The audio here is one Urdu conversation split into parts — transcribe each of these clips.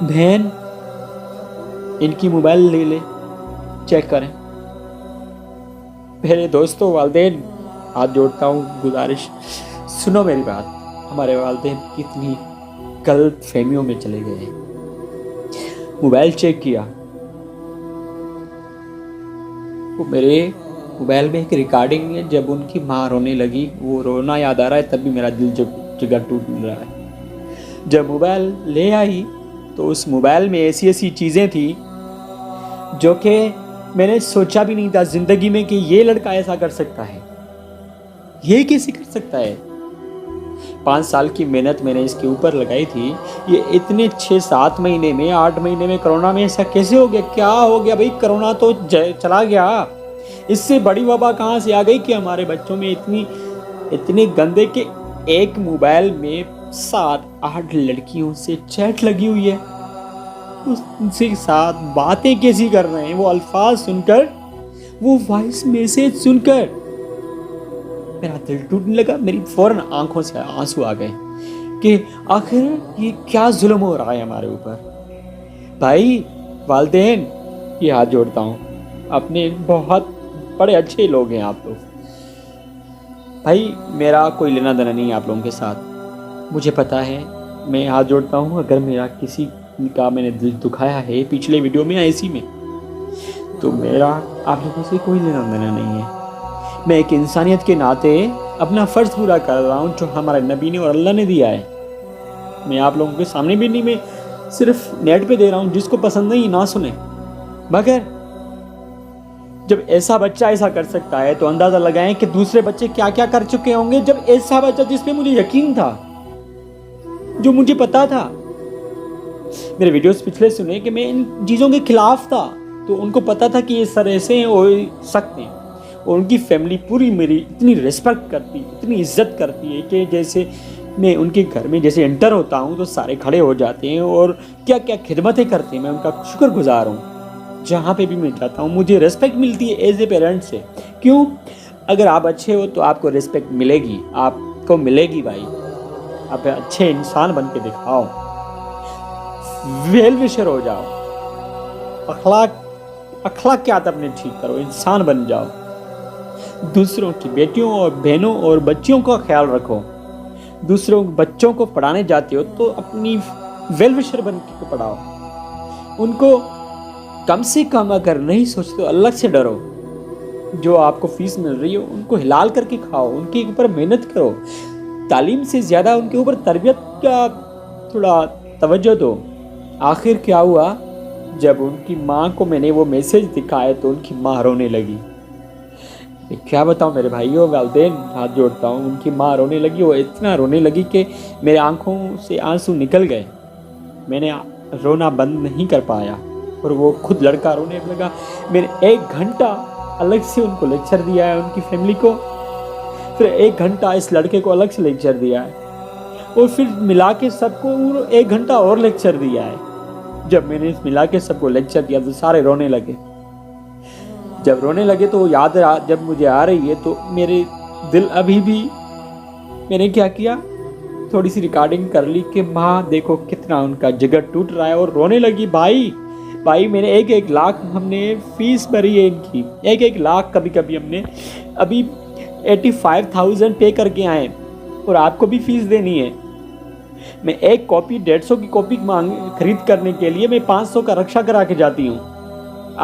بہن ان کی موبائل لے لے، چیک کریں۔ میرے دوستوں، والدین، ہاتھ جوڑتا ہوں، گزارش سنو میری بات۔ ہمارے والدین کتنی غلط فہمیوں میں چلے گئے ہیں۔ موبائل چیک کیا، وہ میرے موبائل میں ایک ریکارڈنگ ہے، جب ان کی ماں رونے لگی، وہ رونا یاد آ رہا ہے، تب بھی میرا دل جگر ٹوٹ رہا ہے۔ جب موبائل لے آئی تو اس موبائل میں ایسی ایسی چیزیں تھیں جو کہ میں نے سوچا بھی نہیں تھا زندگی میں کہ یہ لڑکا ایسا کر سکتا ہے، یہ کیسے کر سکتا ہے۔ 5 سال کی محنت میں نے اس کے اوپر لگائی تھی، یہ اتنے 6-7 مہینے میں 8 مہینے میں کرونا میں ایسا کیسے ہو گیا؟ کیا ہو گیا بھائی؟ کرونا تو چلا گیا، اس سے بڑی وبا کہاں سے آ گئی کہ ہمارے بچوں میں اتنے گندے کہ ایک موبائل میں 7-8 لڑکیوں سے چیٹ لگی ہوئی ہے، ان سے ساتھ باتیں کیسی کر رہے ہیں، وہ الفاظ سن کر، وہ وائس میسج سن کر میرا دل ٹوٹنے لگا۔ میری فوراً آنکھوں سے آنسو آ گئے کہ آخر یہ کیا ظلم ہو رہا ہے ہمارے اوپر۔ بھائی والدین، یہ ہاتھ جوڑتا ہوں، اپنے بہت بڑے اچھے لوگ ہیں آپ لوگ۔ بھائی میرا کوئی لینا دینا نہیں ہے آپ لوگوں کے ساتھ، مجھے پتا ہے، میں ہاتھ جوڑتا ہوں اگر میرا کسی کا میں نے دل دکھایا ہے پچھلے ویڈیو میں یا اسی میں، تو میرا آپ لوگوں سے کوئی لینا دینا نہیں ہے۔ میں ایک انسانیت کے ناطے اپنا فرض پورا کر رہا ہوں جو ہمارے نبی نے اور اللہ نے دیا ہے۔ میں آپ لوگوں کے سامنے بھی نہیں، میں صرف نیٹ پہ دے رہا ہوں، جس کو پسند نہیں نہ سنیں۔ مگر جب ایسا بچہ ایسا کر سکتا ہے تو اندازہ لگائیں کہ دوسرے بچے کیا کیا کر چکے ہوں گے۔ جب ایسا بچہ جس پہ مجھے یقین تھا، جو مجھے پتا تھا، میرے ویڈیوز پچھلے سنے کہ میں ان چیزوں کے خلاف تھا، تو ان کو پتا تھا کہ یہ سر ایسے ہیں ہو سکتے ہیں، اور ان کی فیملی پوری میری اتنی ریسپیکٹ کرتی، اتنی عزت کرتی ہے کہ جیسے میں ان کے گھر میں جیسے انٹر ہوتا ہوں تو سارے کھڑے ہو جاتے ہیں اور کیا کیا خدمتیں کرتے ہیں، میں ان کا شکر گزار ہوں۔ جہاں پہ بھی میں جاتا ہوں مجھے ریسپیکٹ ملتی ہے ایز اے پیرنٹ سے۔ کیوں؟ اگر آپ اچھے ہو تو آپ کو ریسپیکٹ ملے گی، آپ کو ملے گی بھائی۔ آپ اچھے انسان بن کے دکھاؤ، ویل وشر ہو جاؤ، اخلاقیات اپنے ٹھیک کرو، انسان بن جاؤ، دوسروں کی بیٹیوں اور بہنوں اور بچیوں کا خیال رکھو۔ دوسروں بچوں کو پڑھانے جاتے ہو تو اپنی ویل وشر بن کے پڑھاؤ، ان کو کم سے کم اگر نہیں سوچتے تو اللہ سے ڈرو۔ جو آپ کو فیس مل رہی ہو ان کو حلال کر کے کھاؤ، ان کے اوپر محنت کرو، تعلیم سے زیادہ ان کے اوپر تربیت کا تھوڑا توجہ دو۔ آخر کیا ہوا؟ جب ان کی ماں کو میں نے وہ میسج دکھائے تو ان کی ماں رونے لگی۔ میں کیا بتاؤں میرے بھائیوں، والدین، ہاتھ جوڑتا ہوں، ان کی ماں رونے لگی، وہ اتنا رونے لگی کہ میرے آنکھوں سے آنسو نکل گئے۔ میں نے رونا بند نہیں کر پایا اور وہ خود لڑکا رونے لگا۔ میں نے 1 گھنٹہ الگ سے ان کو لیکچر دیا ہے، ان کی فیملی کو، پھر 1 گھنٹہ اس لڑکے کو الگ سے لیکچر دیا ہے، اور پھر ملا کے سب کو 1 گھنٹہ اور لیکچر دیا ہے۔ جب میں نے ملا کے سب کو لیکچر دیا تو سارے رونے لگے۔ جب رونے لگے تو یاد جب مجھے آ رہی ہے تو میرے دل ابھی بھی، میں نے کیا کیا، تھوڑی سی ریکارڈنگ کر لی کہ ماں دیکھو کتنا ان کا جگر ٹوٹ رہا ہے، اور رونے لگی۔ بھائی میں نے 1 لاکھ ہم نے فیس بھری ہے ان کی، 1 لاکھ کبھی کبھی ہم نے ابھی 85,000 پے کر کے آئے، اور آپ کو بھی فیس دینی ہے۔ میں 1 کاپی 150 کی کاپی خرید کرنے کے لیے میں 500 کا رکشہ کرا کے جاتی ہوں۔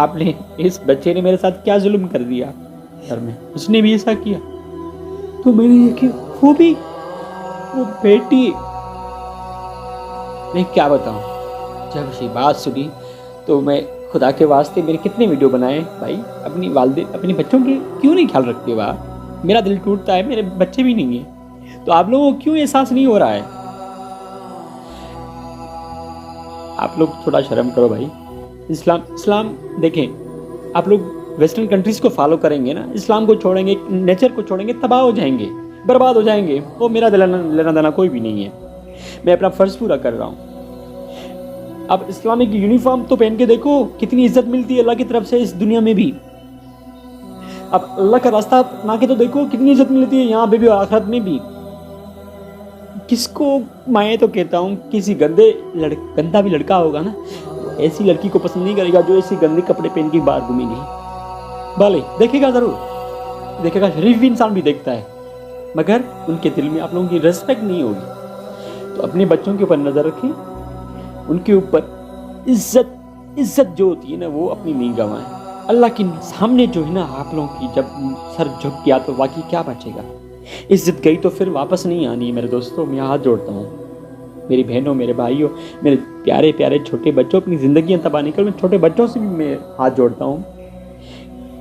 آپ نے، اس بچے نے میرے ساتھ کیا ظلم کر دیا گھر میں، اس نے بھی ایسا کیا۔ تو میں نے یہ کہ وہ بیٹی، میں کیا بتاؤں، جب یہ بات سنی تو میں خدا کے واسطے میرے کتنے ویڈیو بنائے بھائی، اپنی والدین اپنے بچوں کے کیوں نہیں خیال رکھتے ہو آپ؟ میرا دل ٹوٹتا ہے، میرے بچے بھی نہیں ہیں، تو آپ لوگوں کو کیوں احساس نہیں ہو رہا ہے؟ آپ لوگ تھوڑا شرم کرو بھائی۔ اسلام دیکھیں، آپ لوگ ویسٹرن کنٹریز کو فالو کریں گے نا، اسلام کو چھوڑیں گے، نیچر کو چھوڑیں گے، تباہ ہو جائیں گے، برباد ہو جائیں گے۔ وہ میرا لینا دینا کوئی بھی نہیں ہے، میں اپنا فرض پورا کر رہا ہوں۔ اب اسلامک یونیفارم تو پہن کے دیکھو کتنی عزت ملتی ہے اللہ کی طرف سے اس دنیا میں بھی۔ اب اللہ کا راستہ اپنا کے تو دیکھو کتنی عزت ملتی ہے یہاں پہ بھی اور آخرت میں بھی۔ کس کو میں تو کہتا ہوں کسی گندا بھی لڑکا ہوگا نا، ایسی لڑکی کو پسند نہیں کرے گا جو ایسی گندے کپڑے پہن کے باہر گھومے گی. بھلے دیکھے گا، ضرور دیکھے گا، شریف بھی انسان بھی دیکھتا ہے، مگر ان کے دل میں آپ لوگوں کی ریسپیکٹ نہیں ہوگی. تو اپنے بچوں کے اوپر نظر رکھیں، ان کے اوپر عزت جو ہوتی ہے نا وہ اپنی نہیں گنوائیں. اللہ کے سامنے جو ہے نا آپ لوگوں کی جب سر جھک گیا تو واقعی کیا بچے گا؟ عزت گئی تو پھر واپس نہیں آنی ہے. میرے دوستوں، میں ہاتھ جوڑتا ہوں، میری بہنوں، میرے بھائیوں، میرے پیارے پیارے چھوٹے بچوں، اپنی زندگیاں تباہ نہیں کر. میں چھوٹے بچوں سے بھی میں ہاتھ جوڑتا ہوں.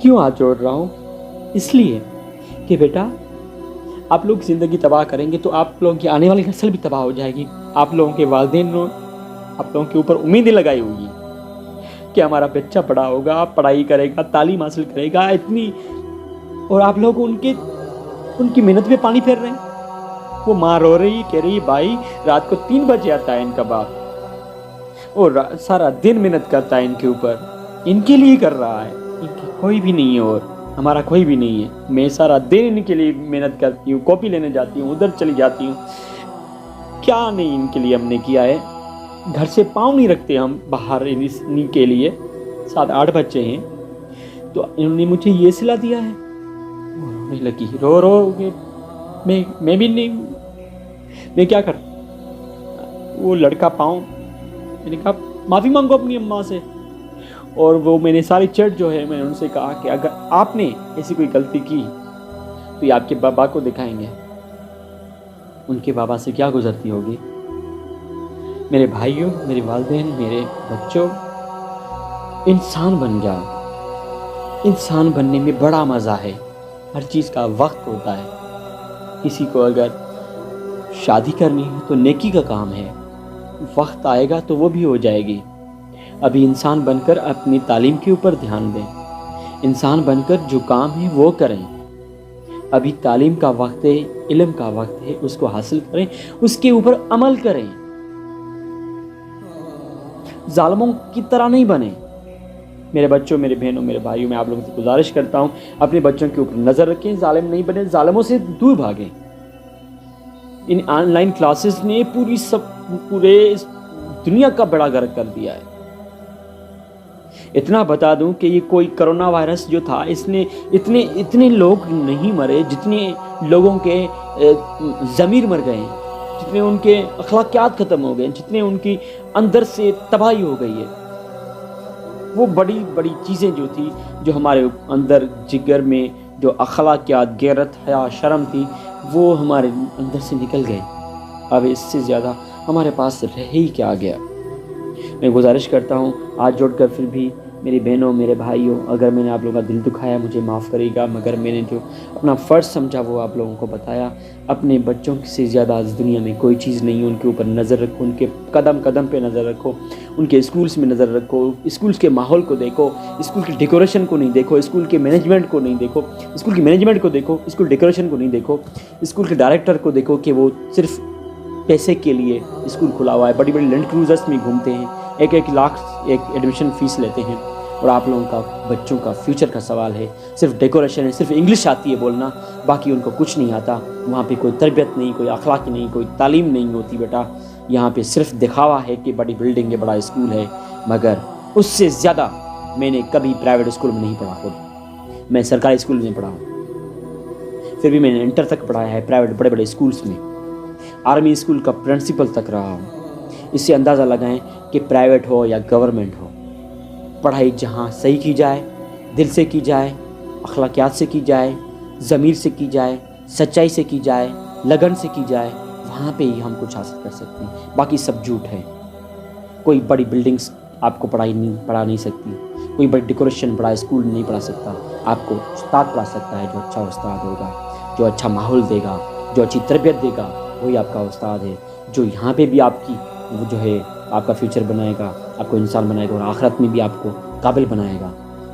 کیوں ہاتھ جوڑ رہا ہوں؟ اس لیے کہ بیٹا آپ لوگ زندگی تباہ کریں گے تو آپ لوگوں کی آنے والی نسل بھی تباہ ہو جائے گی. آپ لوگوں کے والدین نے آپ لوگوں کے اوپر امیدیں لگائی ہوگی کہ ہمارا بچہ بڑا ہوگا، پڑھائی کرے گا، تعلیم حاصل کرے گا اتنی، اور آپ لوگ ان کی محنت پہ پانی پھیر رہے ہیں. وہ ماں رو رہی، کہہ رہی بھائی رات کو 3 بجے آتا ہے ان کا باپ، اور سارا دن محنت کرتا ہے ان کے اوپر، ان کے لیے کر رہا ہے، ان کے کوئی بھی نہیں ہے اور ہمارا کوئی بھی نہیں ہے. میں سارا دن ان کے لیے محنت کرتی ہوں، کاپی لینے جاتی ہوں، ادھر چلی جاتی ہوں. کیا نہیں ان کے لیے ہم نے کیا ہے؟ گھر سے پاؤں نہیں رکھتے ہم باہر انہیں کے لیے. 7-8 بچے ہیں تو انہوں نے مجھے یہ صلہ دیا ہے. رونے لگی، رو کہ میں بھی نہیں، میں کیا کر. وہ لڑکا پاؤں، میں نے کہا معافی مانگو اپنی اماں سے. اور وہ میں نے ساری چیٹ جو ہے میں نے ان سے کہا کہ اگر آپ نے ایسی کوئی غلطی کی تو یہ آپ کے بابا کو دکھائیں گے. ان کے بابا سے کیا گزرتی ہوگی؟ میرے بھائیوں، میرے والدین، میرے بچوں، انسان بن جاؤ. انسان بننے میں بڑا مزہ ہے. ہر چیز کا وقت ہوتا ہے. کسی کو اگر شادی کرنی ہے تو نیکی کا کام ہے، وقت آئے گا تو وہ بھی ہو جائے گی. ابھی انسان بن کر اپنی تعلیم کے اوپر دھیان دیں. انسان بن کر جو کام ہے وہ کریں. ابھی تعلیم کا وقت ہے، علم کا وقت ہے، اس کو حاصل کریں، اس کے اوپر عمل کریں. ظالموں کی طرح نہیں بنیں. میرے بچوں، میرے بہنوں، میرے بھائیوں، میں آپ لوگوں سے گزارش کرتا ہوں اپنے بچوں کے اوپر نظر رکھیں، ظالم نہیں بنیں، ظالموں سے دور بھاگیں. ان آن لائن کلاسز نے پورے دنیا کا بڑا غرق کر دیا ہے. اتنا بتا دوں کہ یہ کوئی کرونا وائرس جو تھا، اس نے اتنے لوگ نہیں مرے جتنے لوگوں کے ضمیر مر گئے ہیں، جتنے ان کے اخلاقیات ختم ہو گئے، جتنے ان کی اندر سے تباہی ہو گئی ہے. وہ بڑی بڑی چیزیں جو تھی، جو ہمارے اندر جگر میں جو اخلاقیات، غیرت، حیا، شرم تھی، وہ ہمارے اندر سے نکل گئے. اب اس سے زیادہ ہمارے پاس رہ ہی کیا گیا. میں گزارش کرتا ہوں ہاتھ جوڑ کر پھر بھی میری بہنوں، میرے بھائیوں، اگر میں نے آپ لوگوں کا دل دکھایا مجھے معاف کرے گا، مگر میں نے جو اپنا فرض سمجھا وہ آپ لوگوں کو بتایا. اپنے بچوں سے زیادہ اس دنیا میں کوئی چیز نہیں ہے. ان کے اوپر نظر رکھو، ان کے قدم قدم پہ نظر رکھو، ان کے اسکولس میں نظر رکھو، اسکولس کے ماحول کو دیکھو، اسکول کی ڈیکوریشن کو نہیں دیکھو، اسکول کے مینجمنٹ کو نہیں دیکھو، اسکول کی مینجمنٹ کو دیکھو، اسکول ڈیکوریشن کو نہیں دیکھو، اسکول کے ڈائریکٹر کو دیکھو کہ وہ صرف پیسے کے لیے اسکول کھلا ہوا ہے. بڑی بڑی لینڈ کروزرس میں گھومتے ہیں، 1 لاکھ ایک ایڈمیشن فیس لیتے ہیں. اور آپ لوگوں کا بچوں کا فیوچر کا سوال ہے. صرف ڈیکوریشن ہے، صرف انگلش آتی ہے بولنا، باقی ان کو کچھ نہیں آتا. وہاں پہ کوئی تربیت نہیں، کوئی اخلاق نہیں، کوئی تعلیم نہیں ہوتی. بیٹا یہاں پہ صرف دکھاوا ہے کہ بڑی بلڈنگ ہے، بڑا اسکول ہے، مگر اس سے زیادہ میں نے کبھی پرائیویٹ اسکول میں نہیں پڑھا. خود میں سرکاری اسکول میں پڑھا ہوں، پھر بھی میں نے انٹر تک پڑھایا ہے پرائیویٹ بڑے بڑے اسکولس میں. آرمی اسکول کا پرنسپل تک رہا ہوں. اس سے اندازہ لگائیں کہ پرائیویٹ ہو یا گورنمنٹ ہو، پڑھائی جہاں صحیح کی جائے، دل سے کی جائے، اخلاقیات سے کی جائے، ضمیر سے کی جائے، سچائی سے کی جائے، لگن سے کی جائے، وہاں پہ ہی ہم کچھ حاصل کر سکتے ہیں. باقی سب جھوٹ ہے. کوئی بڑی بلڈنگز آپ کو پڑھا نہیں سکتی، کوئی بڑی ڈیکوریشن بڑا اسکول نہیں پڑھا سکتا. آپ کو استاد پڑھا سکتا ہے، جو اچھا استاد ہوگا، جو اچھا ماحول دے گا، جو اچھی تربیت دے گا، وہی آپ کا استاد ہے، جو یہاں پہ بھی آپ کی وہ جو ہے آپ کا فیوچر بنائے گا، آپ کو انسان بنائے گا، اور آخرت میں بھی آپ کو قابل بنائے گا.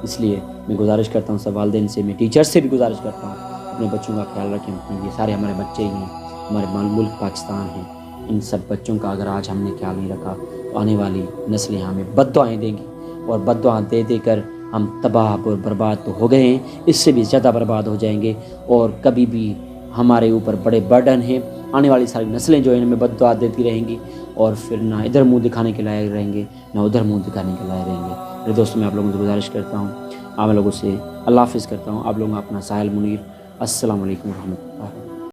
اس لیے میں گزارش کرتا ہوں سب والدین سے، میں ٹیچرز سے بھی گزارش کرتا ہوں اپنے بچوں کا خیال رکھیں. یہ سارے ہمارے بچے ہی ہیں، ہمارے ملک پاکستان ہیں. ان سب بچوں کا اگر آج ہم نے خیال نہیں رکھا تو آنے والی نسلیں ہمیں بد دعائیں دیں گی، اور بد دعا دے دے کر ہم تباہ اور برباد تو ہو گئے ہیں، اس سے بھی زیادہ برباد ہو جائیں گے. اور کبھی بھی ہمارے اوپر بڑے برڈن ہیں. آنے والی ساری نسلیں جو ہیں ہمیں بد دعا دیتی رہیں گی اور پھر نہ ادھر منہ دکھانے کے لائق رہیں گے نہ ادھر منہ دکھانے کے لائق رہیں گے. میرے دوستوں میں آپ لوگوں سے گزارش کرتا ہوں, آپ لوگوں سے اللہ حافظ کرتا ہوں. آپ لوگوں کا اپنا ساحل منیر. السلام علیکم ورحمۃ اللہ.